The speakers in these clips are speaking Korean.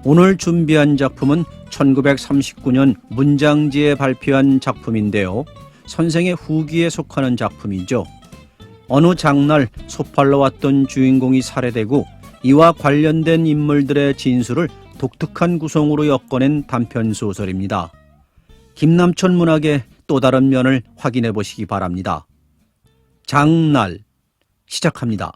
오늘 준비한 작품은 1939년 문장지에 발표한 작품인데요. 선생의 후기에 속하는 작품이죠. 어느 장날 소팔로 왔던 주인공이 살해되고 이와 관련된 인물들의 진술을 독특한 구성으로 엮어낸 단편소설입니다. 김남천 문학의 또 다른 면을 확인해 보시기 바랍니다. 장날 시작합니다.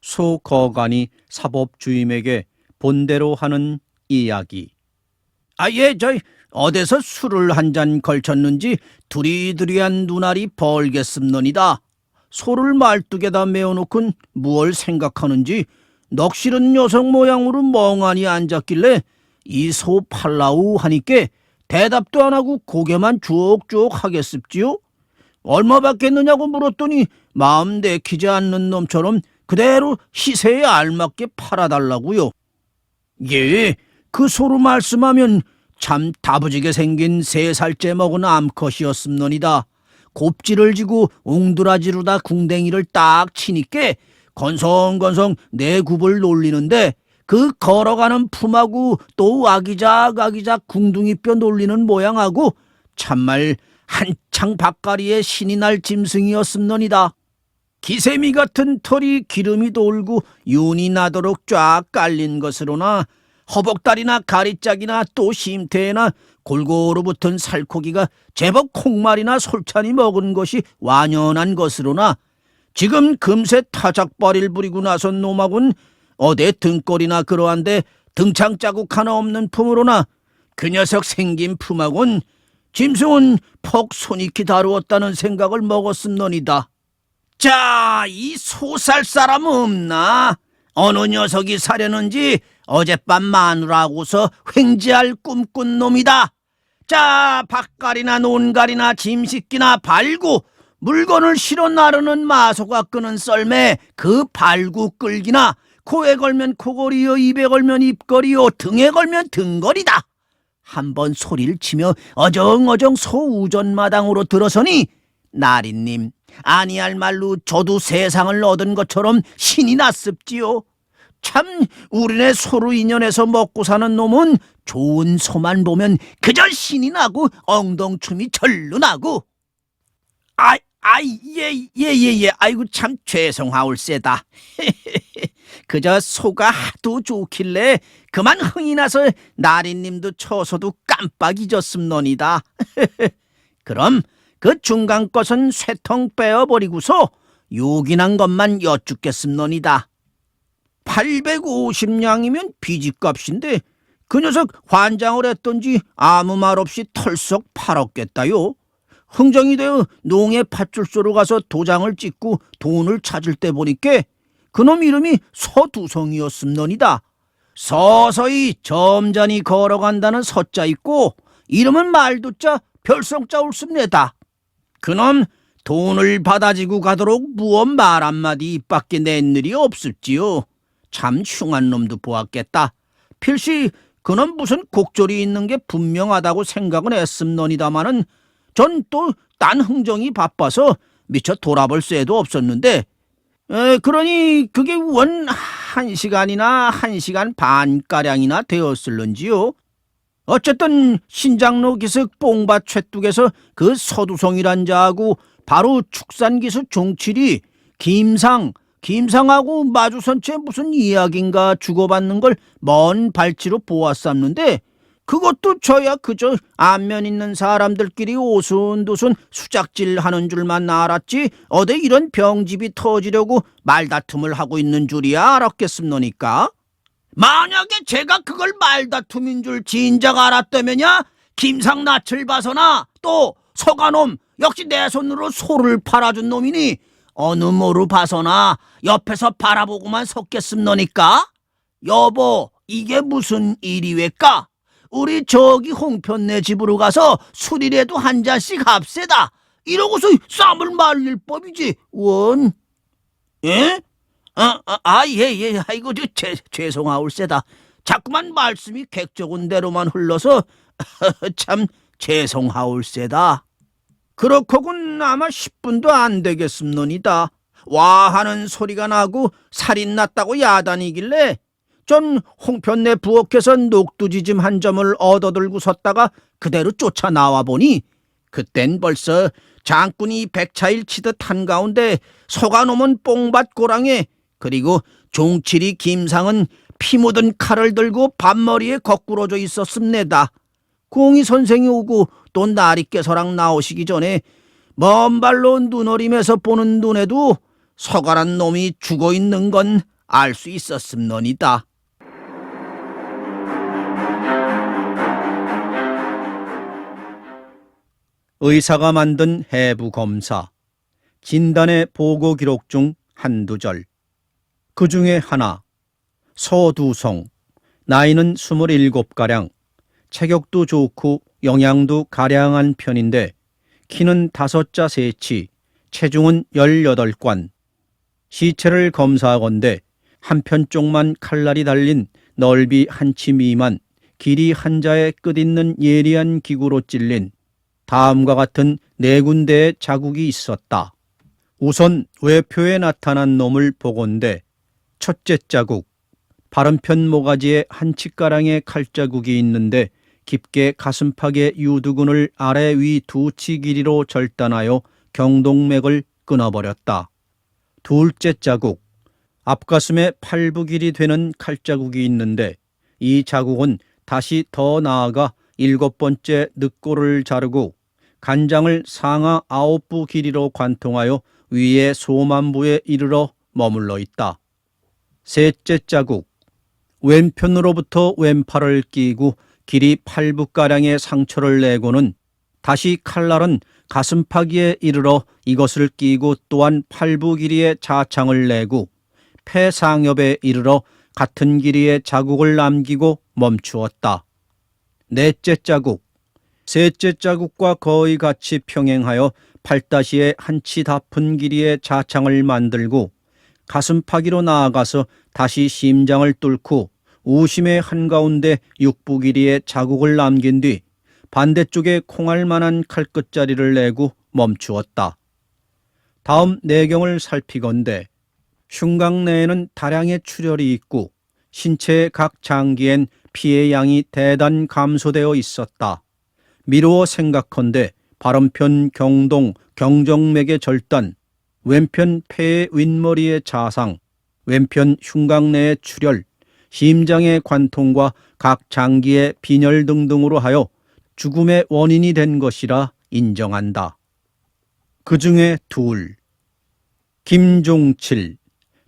소거관이 사법주임에게 본대로 하는 이야기. 어디서 술을 한 잔 걸쳤는지 두리두리한 눈알이 벌겠습니다. 소를 말뚝에다 메어놓곤 무얼 생각하는지 넋실은 여성 모양으로 멍하니 앉았길래 이 소 팔라우 하니께 대답도 안 하고 고개만 쭉쭉 하겠습지요. 얼마 받겠느냐고 물었더니 마음 내키지 않는 놈처럼 그대로 시세에 알맞게 팔아달라고요. 예, 그 소로 말씀하면 참 다부지게 생긴 3살째 먹은 암컷이었습니다. 곱지를 지고 옹드라지로다 궁뎅이를 딱 치니께 건성건성 내 굽을 놀리는데 그 걸어가는 품하고 또 아기작 궁둥이뼈 놀리는 모양하고 참말 한창 박가리에 신이 날 짐승이었습니다. 기세미 같은 털이 기름이 돌고 윤이 나도록 쫙 깔린 것으로나 허벅다리나 가리짝이나 또 심태나 골고루 붙은 살코기가 제법 콩말이나 솔찬이 먹은 것이 완연한 것으로나 지금 금세 타작발일 부리고 나선 놈하고는 어디 등골이나 그러한데 등창 자국 하나 없는 품으로나 그 녀석 생긴 품하고는 짐승은 폭 손익히 다루었다는 생각을 먹었습니다. 자, 이 소 살 사람 없나? 어느 녀석이 사려는지 어젯밤 마누라하고서 횡재할 꿈꾼 놈이다. 자, 밭갈이나 논갈이나 짐식기나 발구, 물건을 실어 나르는 마소가 끄는 썰매 그 발구 끌기나 코에 걸면 코걸이요, 입에 걸면 입걸이요, 등에 걸면 등걸이다. 한번 소리를 치며 어정어정 소우전마당으로 들어서니 나리님, 아니할 말로 저도 세상을 얻은 것처럼 신이 났습지요. 참 우리네 소로 인연해서 먹고 사는 놈은 좋은 소만 보면 그저 신이 나고 엉덩춤이 절로 나고. 예. 아이고 참 죄송하올세다. 그저 소가 하도 좋길래 그만 흥이 나서 나리님도 쳐서도 깜빡 잊었습니다. 그럼 그 중간 것은 쇠통 빼어버리고서 요긴한 것만 여쭙겠습니다. 850냥이면 비지값인데 그 녀석 환장을 했던지 아무 말 없이 털썩 팔았겠다요. 흥정이 되어 농에 팥줄소로 가서 도장을 찍고 돈을 찾을 때 보니까 그놈 이름이 서두성이었습니다. 서서히 점잖이 걸어간다는 서자 있고 이름은 말두자 별성자 옳습니다. 그놈 돈을 받아지고 가도록 무언 말 한마디 입 밖에 낸 일이 없을지요. 참 흉한 놈도 보았겠다. 필시 그놈 무슨 곡절이 있는 게 분명하다고 생각은 했습니다마는 전 또 딴 흥정이 바빠서 미처 돌아볼 새도 없었는데 그러니 그게 원 1시간이나 1시간 반가량이나 되었을런지요. 어쨌든 신장로 기슭 뽕밭 최뚝에서 그 서두성이란 자하고 바로 축산기수 종칠이 김상하고 마주선 채 무슨 이야기인가 주고받는 걸 먼 발치로 보았었는데 그것도 저야 그저 안면 있는 사람들끼리 오순도순 수작질하는 줄만 알았지 어디 이런 병집이 터지려고 말다툼을 하고 있는 줄이야 알았겠습니까? 만약에 제가 그걸 말다툼인 줄 진작 알았다면야 김상 낯을 봐서나 또 서가놈 역시 내 손으로 소를 팔아준 놈이니 어느 모로 봐서나 옆에서 바라보고만 섰겠습니까? 여보, 이게 무슨 일이외까? 우리 저기 홍편네 집으로 가서 술이라도 한 잔씩 합세다. 이러고서 쌈을 말릴 법이지. 원. 예? 예. 아이고 죄송하올세다. 자꾸만 말씀이 객적은 대로만 흘러서 참 죄송하올세다. 그렇거군 아마 10분도 안 되겠습니다. 와 하는 소리가 나고 살인 났다고 야단이길래 전 홍편내 부엌에서 녹두지짐 한 점을 얻어들고 섰다가 그대로 쫓아 나와 보니 그땐 벌써 장군이 백차일 치듯 한가운데 속아놓은 뽕밭 고랑에 그리고 종칠이 김상은 피 묻은 칼을 들고 밭머리에 거꾸러져 있었습니다. 공이 선생이 오고 또 나리께서랑 나오시기 전에 먼 발로 눈어림에서 보는 눈에도 서가란 놈이 죽어 있는 건 알 수 있었습니다. 의사가 만든 해부 검사, 진단의 보고 기록 중 한두 절. 그 중에 하나, 서두성, 나이는 27가량, 체격도 좋고 영양도 가량한 편인데 키는 5자 세치, 체중은 18관. 시체를 검사하건대 한편 쪽만 칼날이 달린 넓이 한치 미만, 길이 한자의 끝있는 예리한 기구로 찔린 다음과 같은 4군데의 자국이 있었다. 우선 외표에 나타난 놈을 보건대 첫째 자국, 바른편 모가지에 한치가량의 칼자국이 있는데 깊게 가슴팍의 유두근을 아래 위 2치 길이로 절단하여 경동맥을 끊어버렸다. 둘째 자국, 앞가슴에 8부 길이 되는 칼자국이 있는데 이 자국은 다시 더 나아가 7번째 늑골을 자르고 간장을 상하 9부 길이로 관통하여 위에 소만부에 이르러 머물러 있다. 셋째 자국, 왼편으로부터 왼팔을 끼고 길이 8부가량의 상처를 내고는 다시 칼날은 가슴팍위에 이르러 이것을 끼고 또한 8부 길이의 자창을 내고 폐상엽에 이르러 같은 길이의 자국을 남기고 멈추었다. 넷째 자국, 셋째 자국과 거의 같이 평행하여 팔다시에 한치 다픈 길이의 자창을 만들고 가슴팍위로 나아가서 다시 심장을 뚫고 우심의 한가운데 6부 길이의 자국을 남긴 뒤 반대쪽에 콩알만한 칼끝자리를 내고 멈추었다. 다음 내경을 살피건대 흉곽 내에는 다량의 출혈이 있고 신체의 각 장기엔 피의 양이 대단 감소되어 있었다. 미루어 생각컨대 바른편 경동 경정맥의 절단, 왼편 폐의 윗머리의 자상, 왼편 흉곽 내의 출혈, 심장의 관통과 각 장기의 빈혈 등등으로 하여 죽음의 원인이 된 것이라 인정한다. 그 중에 둘, 김종칠,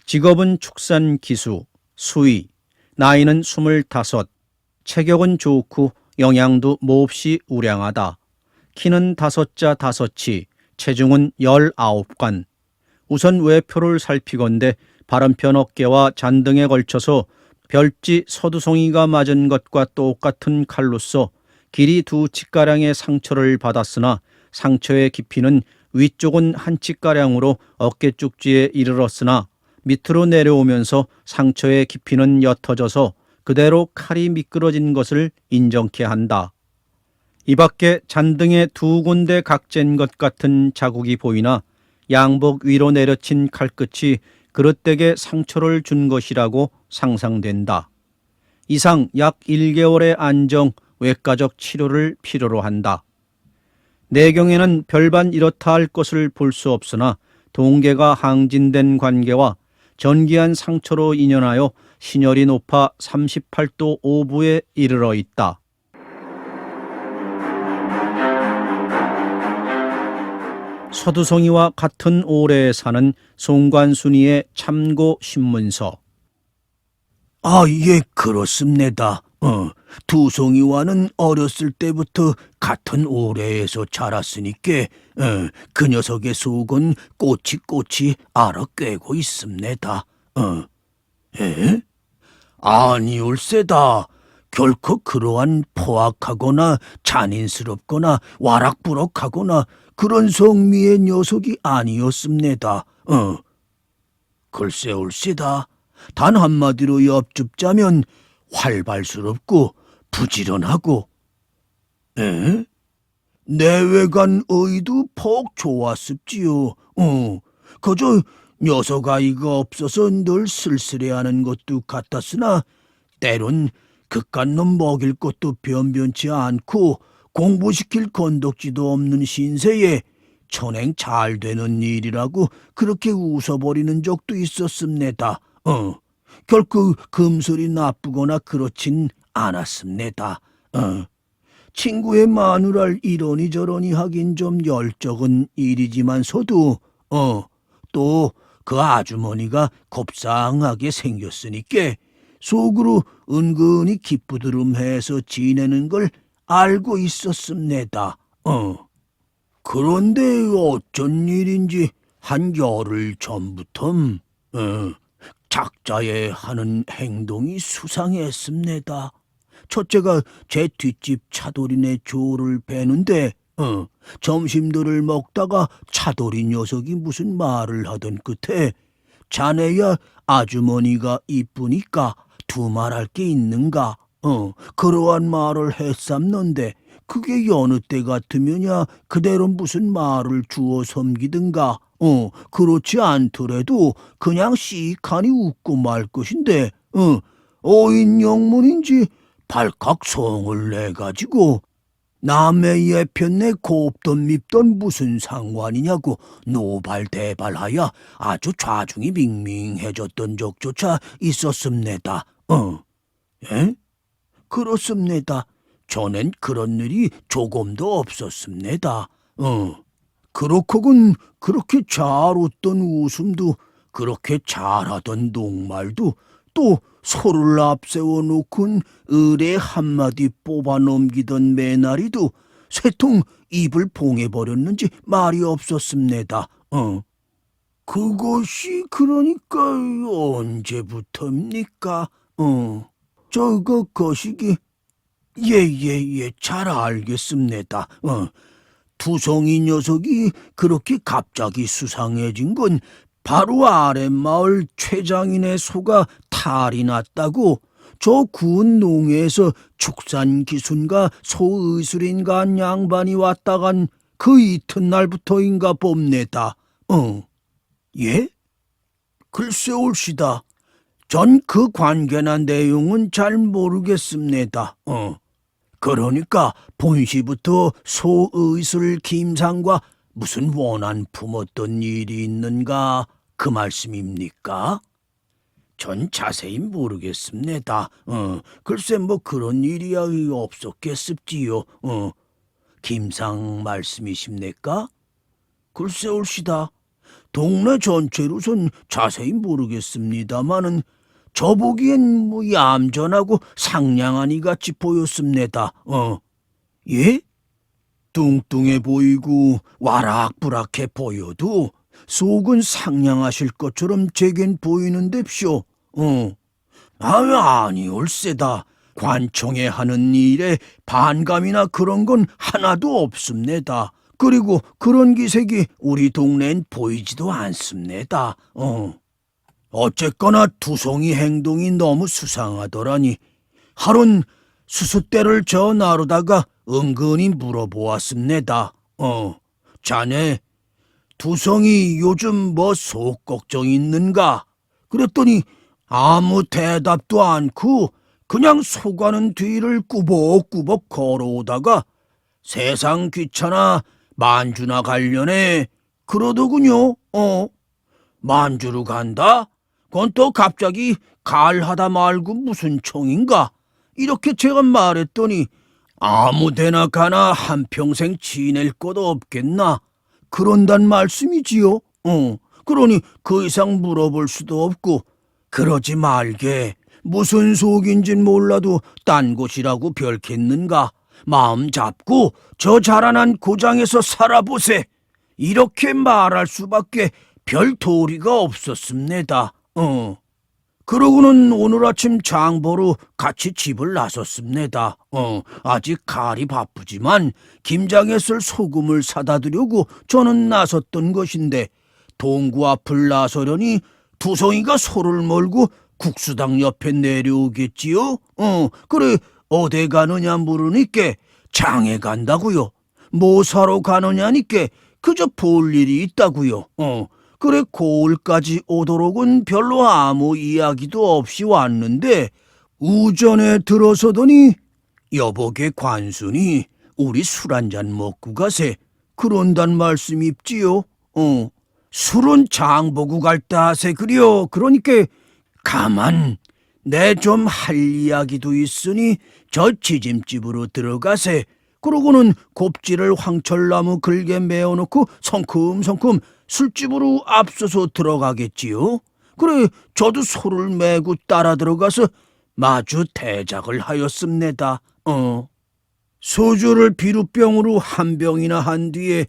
직업은 축산기수, 수의, 나이는 25, 체격은 좋고 영양도 몹시 우량하다. 키는 5자 5치, 체중은 19관. 우선 외표를 살피건대 바른편 어깨와 잔등에 걸쳐서 별지 서두송이가 맞은 것과 똑같은 칼로서 길이 2치가량의 상처를 받았으나 상처의 깊이는 위쪽은 한치가량으로 어깨 쪽지에 이르렀으나 밑으로 내려오면서 상처의 깊이는 옅어져서 그대로 칼이 미끄러진 것을 인정케 한다. 이 밖에 잔등에 2군데 각진 것 같은 자국이 보이나 양복 위로 내려친 칼끝이 그릇되게 상처를 준 것이라고 상상된다. 이상 약 1개월의 안정, 외과적 치료를 필요로 한다. 내경에는 별반 이렇다 할 것을 볼 수 없으나 동계가 항진된 관계와 전기한 상처로 인연하여 신혈이 높아 38도 5부에 이르러 있다. 서두송이와 같은 올해에 사는 송관순이의 참고 신문서. 예, 그렇습니다. 두송이와는 어렸을 때부터 같은 오래에서 자랐으니까 그 녀석의 속은 꼬치꼬치 알아 꿰고 있습니다. 에? 아니올세다. 결코 그러한 포악하거나 잔인스럽거나 와락부락하거나 그런 성미의 녀석이 아니었습니다. 글쎄올시다. 단 한마디로 엽줍자면 활발스럽고 부지런하고. 에? 내외간 어이도 퍽 좋았습지요. 그저 녀석 아이가 없어서 늘 쓸쓸해하는 것도 같았으나 때론 그깟 놈 먹일 것도 변변치 않고 공부시킬 건덕지도 없는 신세에 천행 잘 되는 일이라고 그렇게 웃어버리는 적도 있었습니다. 결코 금술이 나쁘거나 그렇진 않았습니다. 친구의 마누라를 이러니 저러니 하긴 좀 열적은 일이지만서도 또 그 아주머니가 곱상하게 생겼으니까 속으로 은근히 기쁘드름해서 지내는 걸 알고 있었습니다. 그런데 어쩐 일인지 한 열흘 전부터 작자의 하는 행동이 수상했습니다. 첫째가 제 뒷집 차돌이네 조를 베는데 점심들을 먹다가 차돌이 녀석이 무슨 말을 하던 끝에 자네야 아주머니가 이쁘니까 두 말할 게 있는가? 그러한 말을 했삼는데 그게 여느 때 같으면야 그대로 무슨 말을 주어 섬기든가 그렇지 않더라도 그냥 씩하니 웃고 말 것인데 어인 영문인지 발칵 성을 내가지고 남의 예편내 곱던 밉던 무슨 상관이냐고 노발대발하여 아주 좌중이 밍밍해졌던 적조차 있었습니다. 예? 그렇습니다. 전엔 그런 일이 조금도 없었습니다. 그렇거군 그렇게 잘 웃던 웃음도 그렇게 잘하던 녹말도 또 소를 앞세워 놓곤 의뢰 한마디 뽑아 넘기던 매나리도 새통 입을 봉해버렸는지 말이 없었습니다. 그것이 그러니까 언제부터입니까? 저거 거시기 예, 잘 알겠습니다. 두성이 녀석이 그렇게 갑자기 수상해진 건 바로 아랫마을 최장인의 소가 탈이 났다고 저 구운 농에서 축산기순과 소의술인가 한 양반이 왔다간 그 이튿날부터인가 봅니다. 예? 글쎄올시다. 전 그 관계나 내용은 잘 모르겠습니다. 그러니까 본시부터 소의술 김상과 무슨 원한 품었던 일이 있는가 그 말씀입니까? 전 자세히 모르겠습니다. 글쎄 뭐 그런 일이야 없었겠습지요. 김상 말씀이십니까? 글쎄올시다. 동네 전체로선 자세히 모르겠습니다마는 저보기엔 뭐 얌전하고 상냥한 이 같이 보였습니다. 예? 뚱뚱해 보이고 와락부락해 보여도 속은 상냥하실 것처럼 제겐 보이는데쇼. 아니올세다. 관청에 하는 일에 반감이나 그런 건 하나도 없습니다. 그리고 그런 기색이 우리 동네엔 보이지도 않습니다. 어쨌거나 두송이 행동이 너무 수상하더라니 하룬 수숫대를 저 나르다가 은근히 물어보았습니다. 자네 두성이 요즘 뭐 속 걱정 있는가? 그랬더니 아무 대답도 않고 그냥 소가는 뒤를 꾸벅꾸벅 걸어오다가 세상 귀찮아 만주나 가려네 그러더군요. 만주로 간다? 그건 또 갑자기 갈하다 말고 무슨 총인가? 이렇게 제가 말했더니 아무 데나 가나 한평생 지낼 것도 없겠나? 그런단 말씀이지요. 그러니 그 이상 물어볼 수도 없고 그러지 말게 무슨 속인진 몰라도 딴 곳이라고 별겠는가? 마음 잡고 저 자라난 고장에서 살아보세. 이렇게 말할 수밖에 별 도리가 없었습니다. 그러고는 오늘 아침 장보러 같이 집을 나섰습니다. 아직 갈이 바쁘지만 김장에 쓸 소금을 사다 드려고 저는 나섰던 것인데 동구 앞을 나서려니 두성이가 소를 몰고 국수당 옆에 내려오겠지요? 그래, 어디 가느냐 물으니까 장에 간다고요. 뭐 사러 가느냐니까 그저 볼 일이 있다고요. 그래, 고을까지 오도록은 별로 아무 이야기도 없이 왔는데 우전에 들어서더니 여보게 관순이 우리 술 한잔 먹고 가세. 그런단 말씀입지요. 술은 장 보고 갈 때 하세 그려. 그러니까 가만 내 좀 할 이야기도 있으니 저 지짐집으로 들어가세. 그러고는 곱지를 황철나무 글게 메어놓고 성큼성큼 술집으로 앞서서 들어가겠지요. 그래, 저도 소를 메고 따라 들어가서 마주 대작을 하였습니다. 소주를 비루병으로 한 병이나 한 뒤에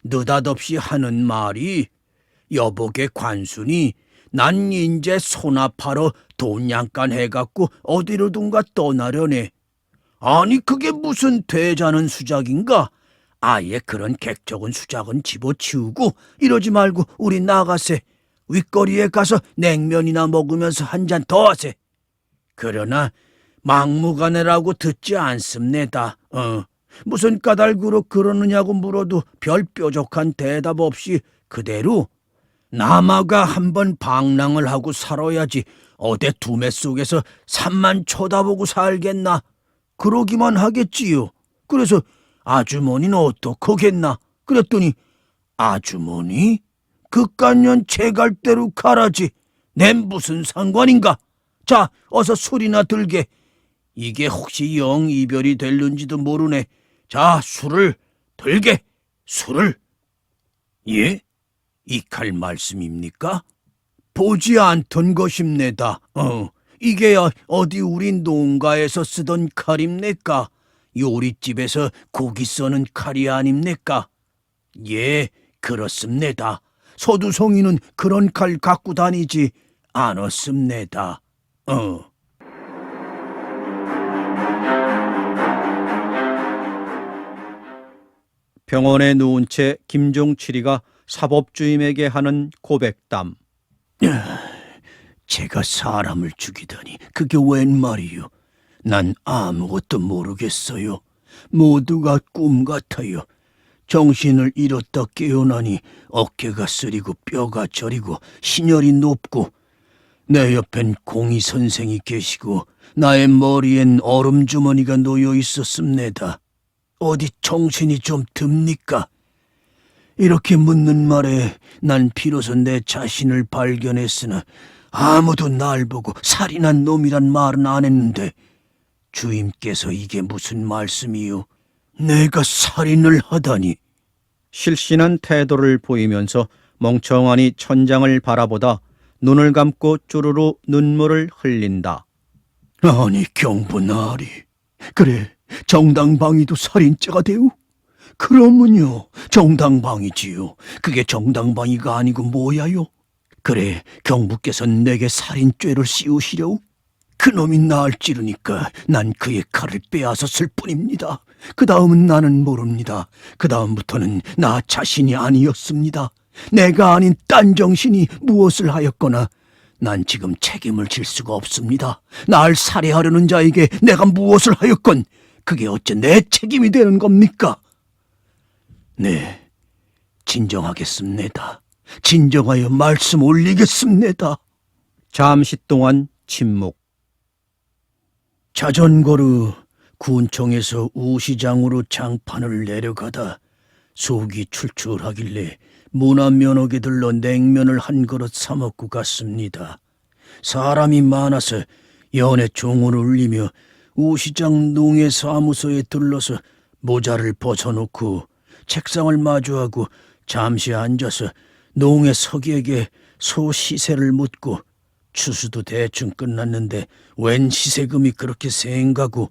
느닷없이 하는 말이 여보게 관순이 난 인제 소납하러 돈 양간 해갖고 어디로든가 떠나려네. 아니 그게 무슨 되자는 수작인가? 아예 그런 객적은 수작은 집어치우고 이러지 말고 우리 나가세. 윗거리에 가서 냉면이나 먹으면서 한 잔 더 하세. 그러나 막무가내라고 듣지 않습니다. 무슨 까닭으로 그러느냐고 물어도 별 뾰족한 대답 없이 그대로 남아가 한번 방랑을 하고 살아야지 어디 두매 속에서 산만 쳐다보고 살겠나? 그러기만 하겠지요. 그래서 아주머니는 어떡하겠나? 그랬더니 아주머니? 그깟년 제갈대로 가라지. 내 무슨 상관인가? 자, 어서 술이나 들게. 이게 혹시 영 이별이 될는지도 모르네. 자, 술을 들게. 술을. 예? 이칼 말씀입니까? 보지 않던 것입니다. 이게 어디 우리 농가에서 쓰던 칼입니까? 요리집에서 고기 써는 칼이 아닙니까? 예, 그렇습니다. 서두송이는 그런 칼 갖고 다니지 않았습니다. 병원에 누운 채 김종칠이가 사법주임에게 하는 고백담. 제가 사람을 죽이다니 그게 웬 말이요? 난 아무것도 모르겠어요. 모두가 꿈 같아요. 정신을 잃었다 깨어나니 어깨가 쓰리고 뼈가 저리고 신혈이 높고 내 옆엔 공의 선생이 계시고 나의 머리엔 얼음 주머니가 놓여 있었습니다. 어디 정신이 좀 듭니까? 이렇게 묻는 말에 난 비로소 내 자신을 발견했으나 아무도 날 보고 살인한 놈이란 말은 안 했는데 주임께서 이게 무슨 말씀이요? 내가 살인을 하다니. 실신한 태도를 보이면서 멍청하니 천장을 바라보다 눈을 감고 쭈루루 눈물을 흘린다. 아니 경보나리. 그래, 정당방위도 살인죄가 되오? 그러면요, 정당방위지요. 그게 정당방위가 아니고 뭐야요? 그래, 경부께서는 내게 살인죄를 씌우시려우? 그놈이 날 찌르니까 난 그의 칼을 빼앗았을 뿐입니다. 그 다음은 나는 모릅니다. 그 다음부터는 나 자신이 아니었습니다. 내가 아닌 딴 정신이 무엇을 하였거나 난 지금 책임을 질 수가 없습니다. 날 살해하려는 자에게 내가 무엇을 하였건 그게 어째 내 책임이 되는 겁니까? 네, 진정하겠습니다. 진정하여 말씀 올리겠습니다. 잠시 동안 침묵. 자전거로 군청에서 우시장으로 장판을 내려가다 속이 출출하길래 문 앞 면옥에 들러 냉면을 한 그릇 사 먹고 갔습니다. 사람이 많아서 연애 종을 울리며 우시장 농해사무소에 들러서 모자를 벗어놓고 책상을 마주하고 잠시 앉아서 농해 서기에게 소 시세를 묻고 추수도 대충 끝났는데 웬 시세금이 그렇게 생가고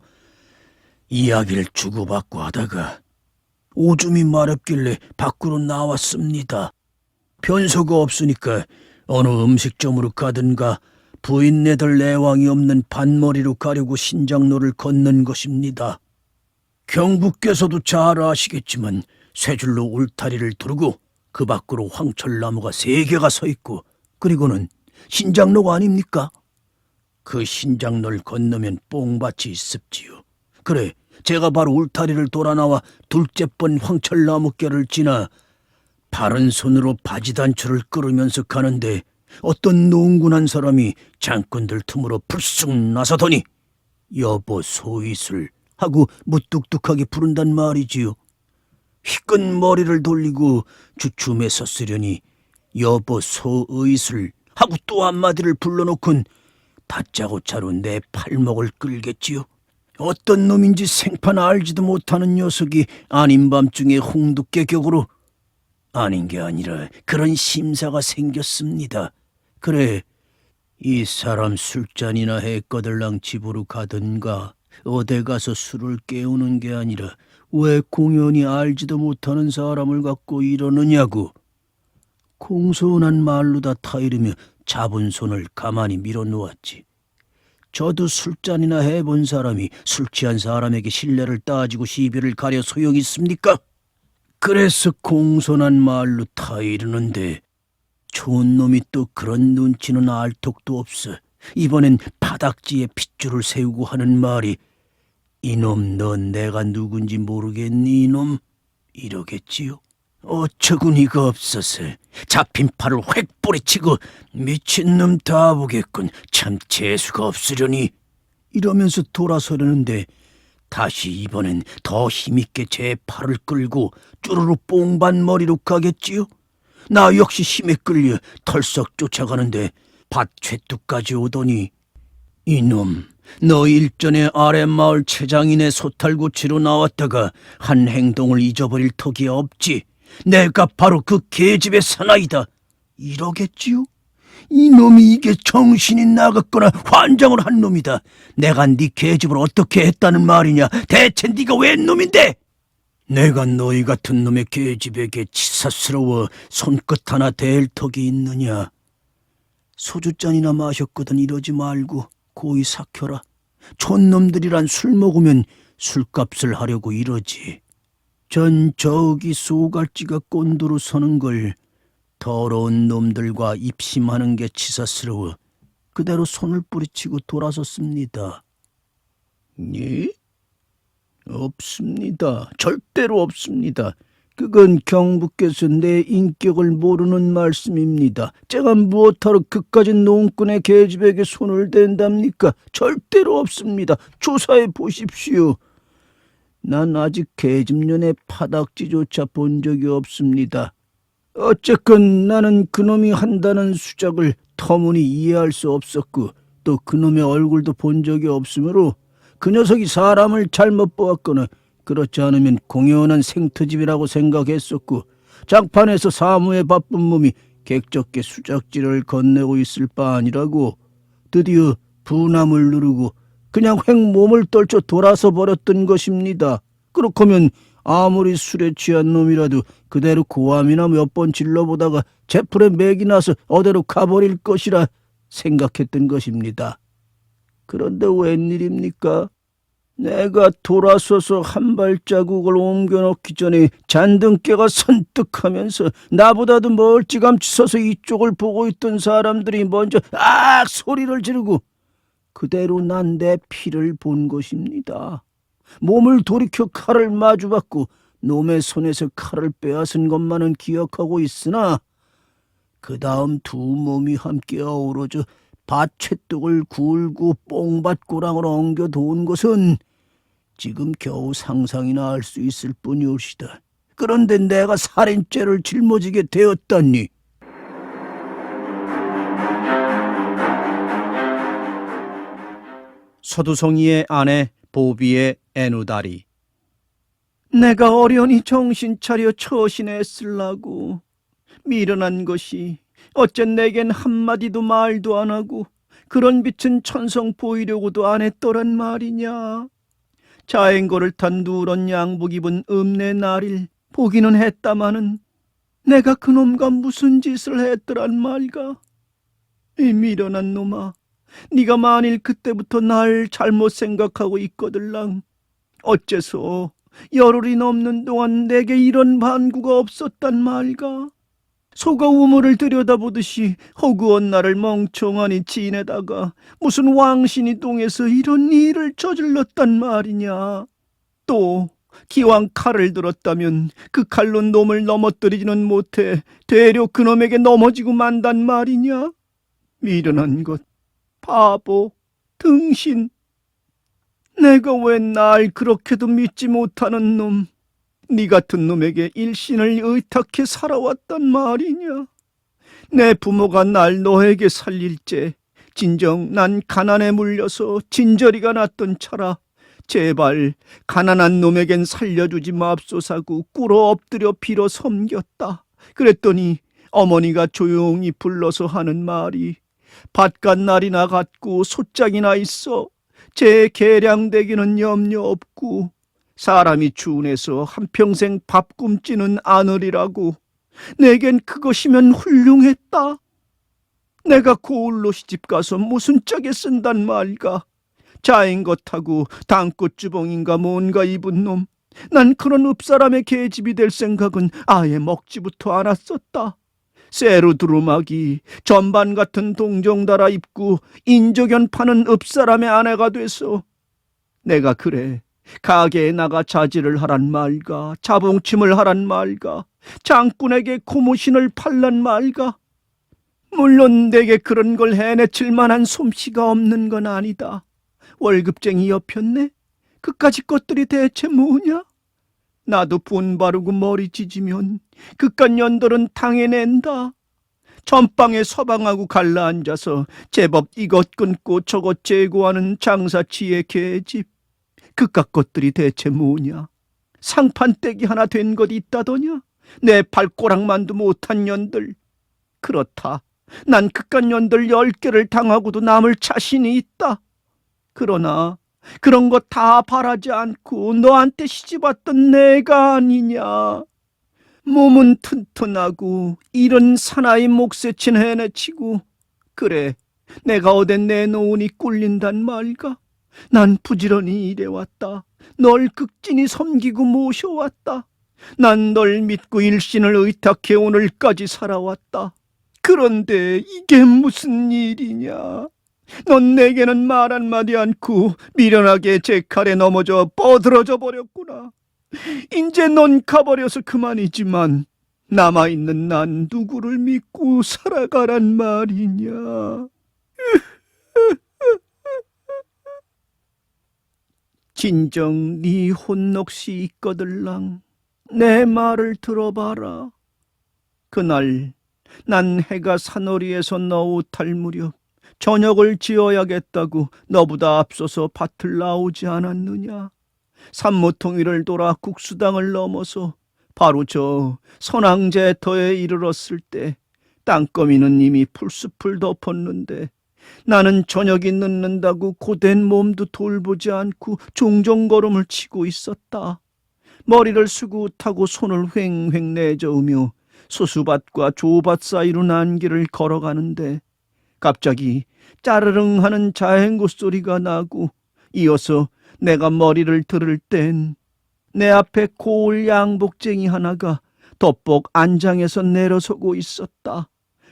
이야기를 주고받고 하다가 오줌이 마렵길래 밖으로 나왔습니다. 변소가 없으니까 어느 음식점으로 가든가 부인네들 내왕이 없는 반머리로 가려고 신장로를 걷는 것입니다. 경부께서도 잘 아시겠지만 세 줄로 울타리를 두르고 그 밖으로 황철나무가 3개가 서 있고 그리고는 신장로가 아닙니까? 그 신장로를 건너면 뽕밭이 있습지요. 그래, 제가 바로 울타리를 돌아 나와 둘째 번 황철나무결을 지나 바른 손으로 바지 단추를 끌으면서 가는데 어떤 농군한 사람이 장꾼들 틈으로 불쑥 나서더니 여보 소이슬 하고 무뚝뚝하게 부른단 말이지요. 휘끈 머리를 돌리고 주춤에 섰으려니 여보 소의슬 하고 또 한마디를 불러놓곤 다짜고짜로 내 팔목을 끌겠지요. 어떤 놈인지 생판 알지도 못하는 녀석이 아닌 밤중에 홍두깨 격으로 아닌 게 아니라 그런 심사가 생겼습니다. 그래, 이 사람 술잔이나 해꺼들랑 집으로 가든가 어디 가서 술을 깨우는 게 아니라 왜 공연히 알지도 못하는 사람을 갖고 이러느냐고. 공손한 말로 다 타이르며 잡은 손을 가만히 밀어놓았지. 저도 술잔이나 해본 사람이 술 취한 사람에게 신뢰를 따지고 시비를 가려 소용이 있습니까? 그래서 공손한 말로 타이르는데 좋은 놈이 또 그런 눈치는 알 턱도 없어. 이번엔 바닥지에 핏줄을 세우고 하는 말이 이놈 넌 내가 누군지 모르겠니 이놈? 이러겠지요. 어처구니가 없어서 잡힌 팔을 획 뿌리치고 미친놈 다 보겠군. 참 재수가 없으려니. 이러면서 돌아서려는데 다시 이번엔 더 힘있게 제 팔을 끌고 쭈루루 뽕반머리로 가겠지요. 나 역시 힘에 끌려 털썩 쫓아가는데 밭최뚝까지 오더니 이놈 너 일전에 아랫마을 최장인의 소탈고치로 나왔다가 한 행동을 잊어버릴 턱이 없지. 내가 바로 그 계집의 사나이다. 이러겠지요? 이놈이 이게 정신이 나갔거나 환장을 한 놈이다. 내가 네 계집을 어떻게 했다는 말이냐. 대체 네가 웬 놈인데? 내가 너희 같은 놈의 계집에게 치사스러워 손끝 하나 댈 턱이 있느냐. 소주잔이나 마셨거든 이러지 말고 고이 삭혀라. 촌놈들이란 술 먹으면 술값을 하려고 이러지. 전 저기 소갈지가 꼰두로 서는 걸 더러운 놈들과 입심하는 게 치사스러워 그대로 손을 뿌리치고 돌아섰습니다. 예? 없습니다. 절대로 없습니다. 그건 경부께서 내 인격을 모르는 말씀입니다. 제가 무엇하러 그까지 농꾼의 계집에게 손을 댄답니까? 절대로 없습니다. 조사해 보십시오. 난 아직 계집년의 파닥지조차 본 적이 없습니다. 어쨌건 나는 그놈이 한다는 수작을 터무니 이해할 수 없었고 또 그놈의 얼굴도 본 적이 없으므로 그 녀석이 사람을 잘못 보았거나 그렇지 않으면 공연한 생트집이라고 생각했었고 장판에서 사무에 바쁜 몸이 객적게 수작질을 건네고 있을 바 아니라고 드디어 분함을 누르고 그냥 획 몸을 떨쳐 돌아서 버렸던 것입니다. 그렇다면 아무리 술에 취한 놈이라도 그대로 고함이나 몇 번 질러보다가 제풀에 맥이 나서 어디로 가버릴 것이라 생각했던 것입니다. 그런데 웬일입니까? 내가 돌아서서 한 발자국을 옮겨놓기 전에 잔등깨가 선뜩하면서 나보다도 멀찌감치 서서 이쪽을 보고 있던 사람들이 먼저 악 소리를 지르고 그대로 난 내 피를 본 것입니다. 몸을 돌이켜 칼을 마주받고 놈의 손에서 칼을 빼앗은 것만은 기억하고 있으나 그 다음 두 몸이 함께 어우러져 밭채뚝을 굴고 뽕밭고랑을 엉겨 도운 것은 지금 겨우 상상이나 할 수 있을 뿐이옵시다. 그런데 내가 살인죄를 짊어지게 되었다니. 서두송이의 아내 보비의 애누다리. 내가 어련히 정신 차려 처신했으려고 미련한 것이 어째 내겐 한마디도 말도 안 하고 그런 빛은 천성 보이려고도 안 했더란 말이냐. 자행거를 탄 누런 양복 입은 읍내 나릴 보기는 했다마는 내가 그놈과 무슨 짓을 했더란 말가. 이 미련한 놈아, 네가 만일 그때부터 날 잘못 생각하고 있거들랑 어째서 열흘이 넘는 동안 내게 이런 반구가 없었단 말가. 소가 우물을 들여다보듯이 허구한 나를 멍청하니 지내다가 무슨 왕신이 동에서 이런 일을 저질렀단 말이냐. 또 기왕 칼을 들었다면 그 칼로 놈을 넘어뜨리지는 못해 되려 그놈에게 넘어지고 만단 말이냐. 미련한 것, 바보, 등신. 내가 왜 날 그렇게도 믿지 못하는 놈, 네 같은 놈에게 일신을 의탁해 살아왔단 말이냐. 내 부모가 날 너에게 살릴제 진정 난 가난에 물려서 진저리가 났던 차라 제발 가난한 놈에겐 살려주지 맙소사고 꿇어 엎드려 빌어 섬겼다. 그랬더니 어머니가 조용히 불러서 하는 말이 밭갓 날이나 같고 소짝이나 있어 제 계량되기는 염려 없고 사람이 준해서 한평생 밥 굶지는 않으리라고. 내겐 그것이면 훌륭했다. 내가 고을로 시집가서 무슨 짝에 쓴단 말까. 자인 것하고 당꽃주봉인가 뭔가 입은 놈. 난 그런 읍사람의 계집이 될 생각은 아예 먹지부터 않았었다. 쇠로 두루마기 전반 같은 동정 달아 입고 인조견 파는 읍사람의 아내가 돼서 내가 그래 가게에 나가 자질을 하란 말가, 자봉침을 하란 말가, 장꾼에게 고무신을 팔란 말가. 물론 내게 그런 걸 해내칠 만한 솜씨가 없는 건 아니다. 월급쟁이 엽혔네? 그까짓 것들이 대체 뭐냐? 나도 분 바르고 머리 찢으면 그깟 년들은 당해낸다. 전방에 서방하고 갈라앉아서 제법 이것 끊고 저것 재고하는 장사치의 계집. 그깟 것들이 대체 뭐냐? 상판떼기 하나 된 것 있다더냐? 내 발꼬락만도 못한 년들. 그렇다. 난 그깟 년들 10개를 당하고도 남을 자신이 있다. 그러나 그런 거 다 바라지 않고 너한테 시집왔던 내가 아니냐. 몸은 튼튼하고 이런 사나이 목새친 해내치고 그래 내가 어딘 내놓으니 꿀린단 말까. 난 부지런히 일해왔다. 널 극진히 섬기고 모셔왔다. 난 널 믿고 일신을 의탁해 오늘까지 살아왔다. 그런데 이게 무슨 일이냐. 넌 내게는 말 한마디 않고 미련하게 제 칼에 넘어져 뻗어져 버렸구나. 이제 넌 가버려서 그만이지만 남아있는 난 누구를 믿고 살아가란 말이냐. 진정 네 혼넋이 있거들랑 내 말을 들어봐라. 그날 난 해가 산허리에서 너 옷할 무렵 저녁을 지어야겠다고 너보다 앞서서 밭을 나오지 않았느냐. 산모통일을 돌아 국수당을 넘어서 바로 저 선왕제터에 이르렀을 때 땅거미는 이미 풀숲을 덮었는데 나는 저녁이 늦는다고 고된 몸도 돌보지 않고 종종 걸음을 치고 있었다. 머리를 수굿하고 손을 휑휑 내저으며 소수밭과 조밭 사이로 난 길을 걸어가는데 갑자기 짜르릉 하는 자행고 소리가 나고 이어서 내가 머리를 들을 땐 내 앞에 고을 양복쟁이 하나가 덥벅 안장에서 내려서고 있었다.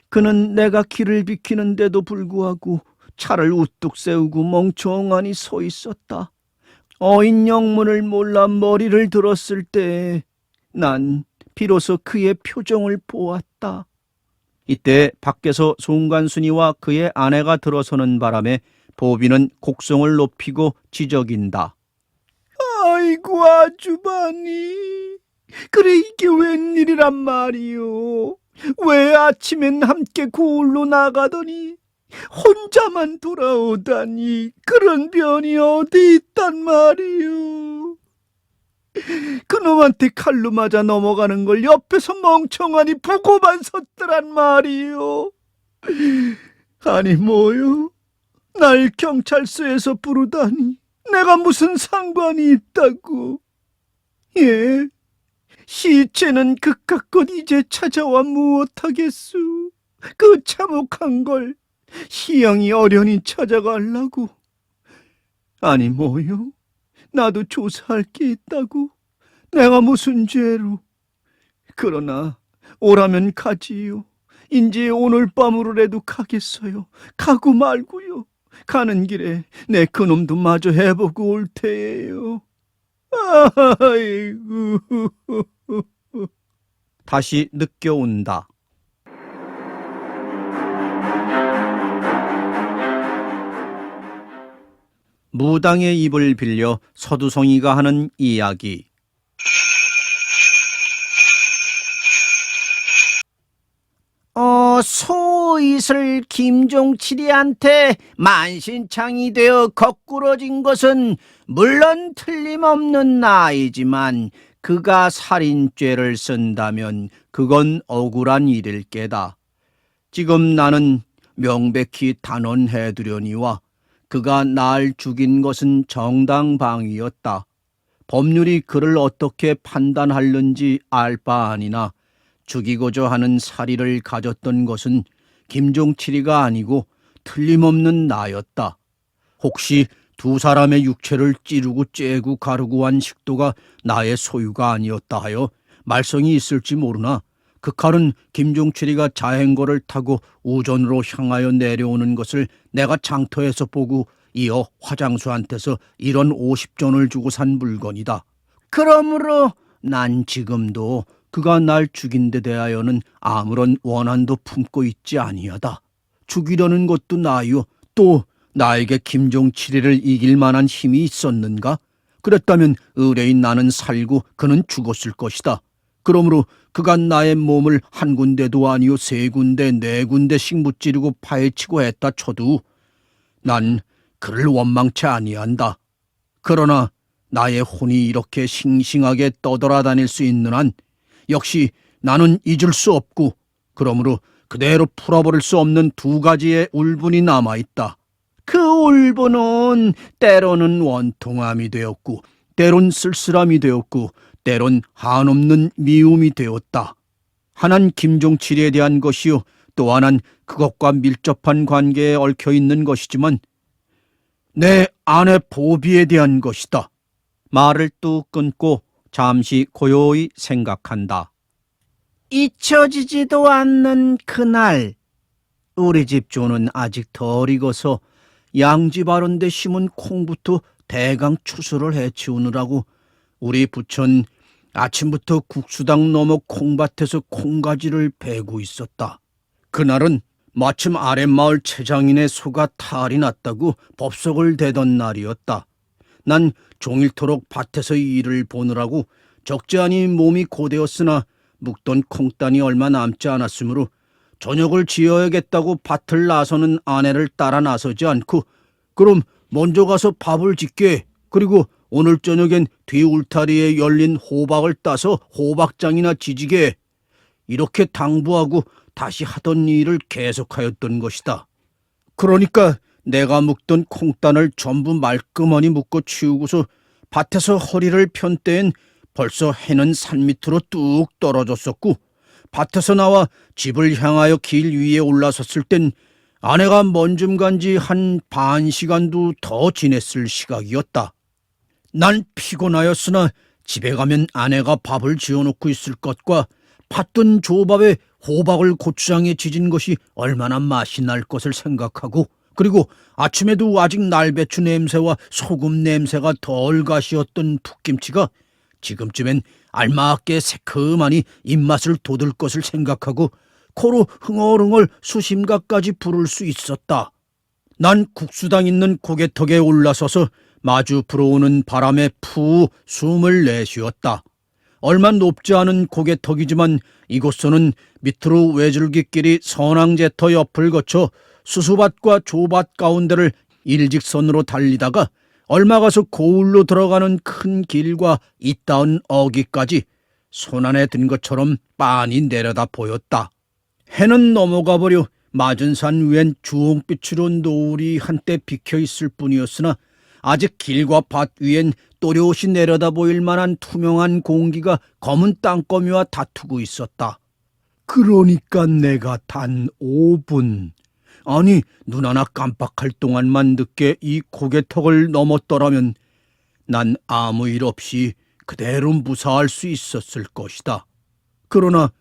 그는 내가 길을 비키는데도 불구하고 차를 우뚝 세우고 멍청하니 서 있었다. 어인 영문을 몰라 머리를 들었을 때 난 비로소 그의 표정을 보았다. 이때 밖에서 송간순이와 그의 아내가 들어서는 바람에 보비는 곡성을 높이고 지저긴다. 아이고 아주바니, 그래 이게 웬일이란 말이오. 왜 아침엔 함께 고을로 나가더니 혼자만 돌아오다니. 그런 변이 어디 있단 말이오. 그놈한테 칼로 맞아 넘어가는 걸 옆에서 멍청하니 보고만 섰더란 말이오. 아니 뭐요? 날 경찰서에서 부르다니 내가 무슨 상관이 있다고. 예, 시체는 그깟 이제 찾아와 무엇하겠수. 그 참혹한 걸 시영이 어련히 찾아가려고. 아니 뭐요? 나도 조사할 게 있다고. 내가 무슨 죄로. 그러나 오라면 가지요. 인제 오늘 밤으로라도 가겠어요. 가고 말고요. 가는 길에 내 그놈도 마저 해보고 올 테예요. 아이고. 다시 느껴온다. 무당의 입을 빌려 서두송이가 하는 이야기. 소이슬 김종칠이한테 만신창이 되어 거꾸러진 것은 물론 틀림없는 나이지만 그가 살인죄를 쓴다면 그건 억울한 일일 게다. 지금 나는 명백히 단언해두려니와 그가 날 죽인 것은 정당방위였다. 법률이 그를 어떻게 판단하는지 알 바 아니나 죽이고자 하는 사리를 가졌던 것은 김종칠이가 아니고 틀림없는 나였다. 혹시 두 사람의 육체를 찌르고 째고 가르고 한 식도가 나의 소유가 아니었다 하여 말썽이 있을지 모르나 그 칼은 김종칠이가 자행거를 타고 우전으로 향하여 내려오는 것을 내가 장터에서 보고 이어 화장수한테서 이런 50전을 주고 산 물건이다. 그러므로 난 지금도 그가 날 죽인 데 대하여는 아무런 원한도 품고 있지 아니하다. 죽이려는 것도 나요. 또 나에게 김종칠이를 이길 만한 힘이 있었는가? 그랬다면 의뢰인 나는 살고 그는 죽었을 것이다. 그러므로 그가 나의 몸을 한 군데도 아니요 3군데 4군데씩 무찌르고 파헤치고 했다 쳐도 난 그를 원망치 아니한다. 그러나 나의 혼이 이렇게 싱싱하게 떠돌아다닐 수 있는 한 역시 나는 잊을 수 없고 그러므로 그대로 풀어버릴 수 없는 2가지의 울분이 남아있다. 그 울분은 때로는 원통함이 되었고 때론 쓸쓸함이 되었고 때론 한없는 미움이 되었다. 하나는 김종칠에 대한 것이요 또 하나는 그것과 밀접한 관계에 얽혀있는 것이지만 내 아내 보비에 대한 것이다. 말을 뚝 끊고 잠시 고요히 생각한다. 잊혀지지도 않는 그날, 우리 집 조는 아직 덜 익어서 양집 아른데 심은 콩부터 대강 추수를 해치우느라고 우리 부천 아침부터 국수당 넘어 콩밭에서 콩가지를 베고 있었다. 그날은 마침 아랫마을 최장인의 소가 탈이 났다고 법석을 대던 날이었다. 난 종일토록 밭에서 일을 보느라고 적지 않이 몸이 고되었으나 묵던 콩단이 얼마 남지 않았으므로 저녁을 지어야겠다고 밭을 나서는 아내를 따라 나서지 않고 그럼 먼저 가서 밥을 짓게, 그리고 오늘 저녁엔 뒤 울타리에 열린 호박을 따서 호박장이나 지지게, 이렇게 당부하고 다시 하던 일을 계속하였던 것이다. 그러니까 내가 묵던 콩단을 전부 말끔하니 묶어 치우고서 밭에서 허리를 편 때엔 벌써 해는 산 밑으로 뚝 떨어졌었고 밭에서 나와 집을 향하여 길 위에 올라섰을 땐 아내가 먼좀 간 지 한 반 시간도 더 지냈을 시각이었다. 난 피곤하였으나 집에 가면 아내가 밥을 지어놓고 있을 것과 팥든 조밥에 호박을 고추장에 지진 것이 얼마나 맛이 날 것을 생각하고 그리고 아침에도 아직 날배추 냄새와 소금 냄새가 덜 가시었던 풋김치가 지금쯤엔 알맞게 새콤하니 입맛을 돋을 것을 생각하고 코로 흥얼흥얼 수심가까지 부를 수 있었다. 난 국수당 있는 고개턱에 올라서서 마주 불어오는 바람에 푸 숨을 내쉬었다. 얼마 높지 않은 고개턱이지만 이곳서는 밑으로 외줄기길이 선앙제터 옆을 거쳐 수수밭과 조밭 가운데를 일직선으로 달리다가 얼마 가서 고을로 들어가는 큰 길과 이따은 어귀까지 손안에 든 것처럼 빤히 내려다 보였다. 해는 넘어가 버려 맞은 산 위엔 주홍빛으로 노을이 한때 비켜있을 뿐이었으나 아직 길과 밭 위엔 또렷이 내려다 보일 만한 투명한 공기가 검은 땅거미와 다투고 있었다. 그러니까 내가 단 5분, 아니 눈 하나 깜빡할 동안만 늦게 이 고개턱을 넘었더라면 난 아무 일 없이 그대로 무사할 수 있었을 것이다. 그러나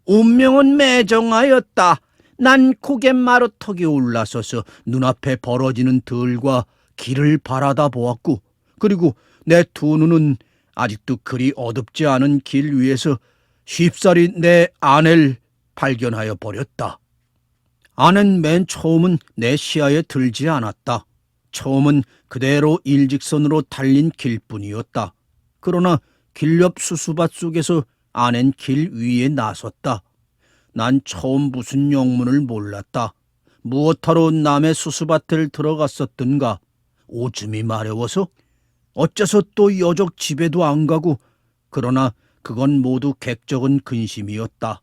운명은 매정하였다. 난 고갯 마루턱에 올라서서 눈앞에 벌어지는 들과 길을 바라다 보았고, 그리고 내 두 눈은 아직도 그리 어둡지 않은 길 위에서 쉽사리 내 아내를 발견하여 버렸다. 아내는 맨 처음은 내 시야에 들지 않았다. 처음은 그대로 일직선으로 달린 길뿐이었다. 그러나 길 옆 수수밭 속에서 아내는 길 위에 나섰다. 난 처음 무슨 영문을 몰랐다. 무엇하러 남의 수수밭을 들어갔었던가? 오줌이 마려워서? 어째서 또 여적 집에도 안 가고? 그러나 그건 모두 객적은 근심이었다.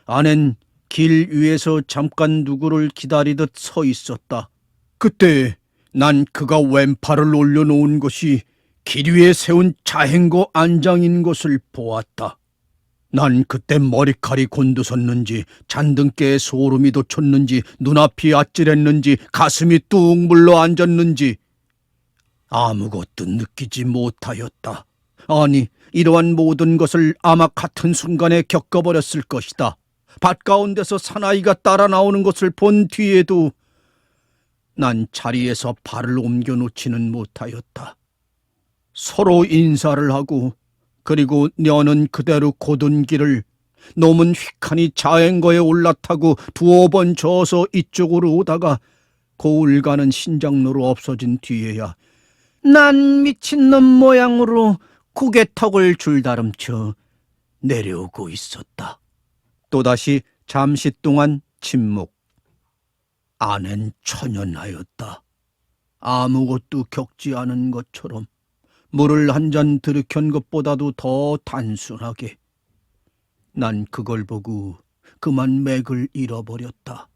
아낸 길 위에서 잠깐 누구를 기다리듯 서 있었다. 그때 난 그가 왼팔을 올려놓은 것이 길 위에 세운 자행거 안장인 것을 보았다. 난 그때 머리칼이 곤두섰는지 잔등께에 소름이 돋쳤는지 눈앞이 아찔했는지 가슴이 뚝 물러 앉았는지 아무것도 느끼지 못하였다. 아니, 이러한 모든 것을 아마 같은 순간에 겪어버렸을 것이다. 밭 가운데서 사나이가 따라 나오는 것을 본 뒤에도 난 자리에서 발을 옮겨놓지는 못하였다. 서로 인사를 하고 그리고 녀는 그대로 곧은 길을 놈은 휙하니 자행거에 올라타고 두어 번 저어서 이쪽으로 오다가 고을 가는 신장로로 없어진 뒤에야 난 미친놈 모양으로 고개턱을 줄다름쳐 내려오고 있었다. 또다시 잠시 동안 침묵. 아낸 천연하였다. 아무것도 겪지 않은 것처럼 물을 한 잔 들이켠 것보다도 더 단순하게. 난 그걸 보고 그만 맥을 잃어버렸다.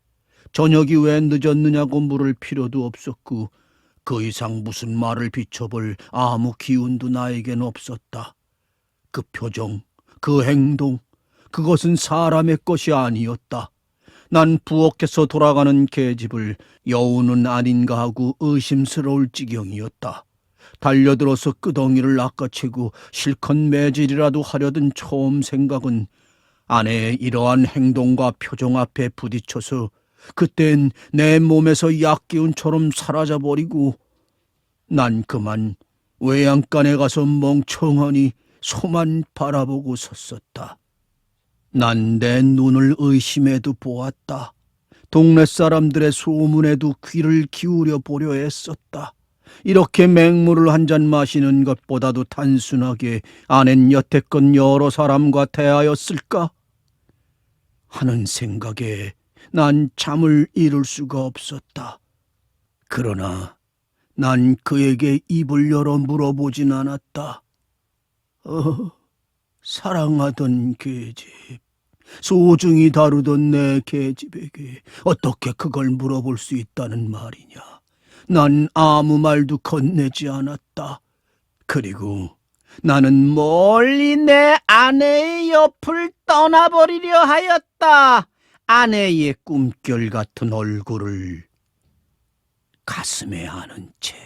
저녁이 왜 늦었느냐고 물을 필요도 없었고 그 이상 무슨 말을 비춰볼 아무 기운도 나에겐 없었다. 그 표정, 그 행동, 그것은 사람의 것이 아니었다. 난 부엌에서 돌아가는 계집을 여우는 아닌가 하고 의심스러울 지경이었다. 달려들어서 끄덩이를 낚아채고 실컷 매질이라도 하려던 처음 생각은 아내의 이러한 행동과 표정 앞에 부딪혀서 그땐 내 몸에서 약기운처럼 사라져버리고 난 그만 외양간에 가서 멍청하니 소만 바라보고 섰었다. 난 내 눈을 의심해도 보았다. 동네 사람들의 소문에도 귀를 기울여 보려 애썼다. 이렇게 맹물을 한 잔 마시는 것보다도 단순하게 아낸 여태껏 여러 사람과 대하였을까? 하는 생각에 난 잠을 이룰 수가 없었다. 그러나 난 그에게 입을 열어 물어보진 않았다. 사랑하던 계집, 소중히 다루던 내 계집에게 어떻게 그걸 물어볼 수 있다는 말이냐. 난 아무 말도 건네지 않았다. 그리고 나는 멀리 내 아내의 옆을 떠나버리려 하였다. 아내의 꿈결 같은 얼굴을 가슴에 안은 채.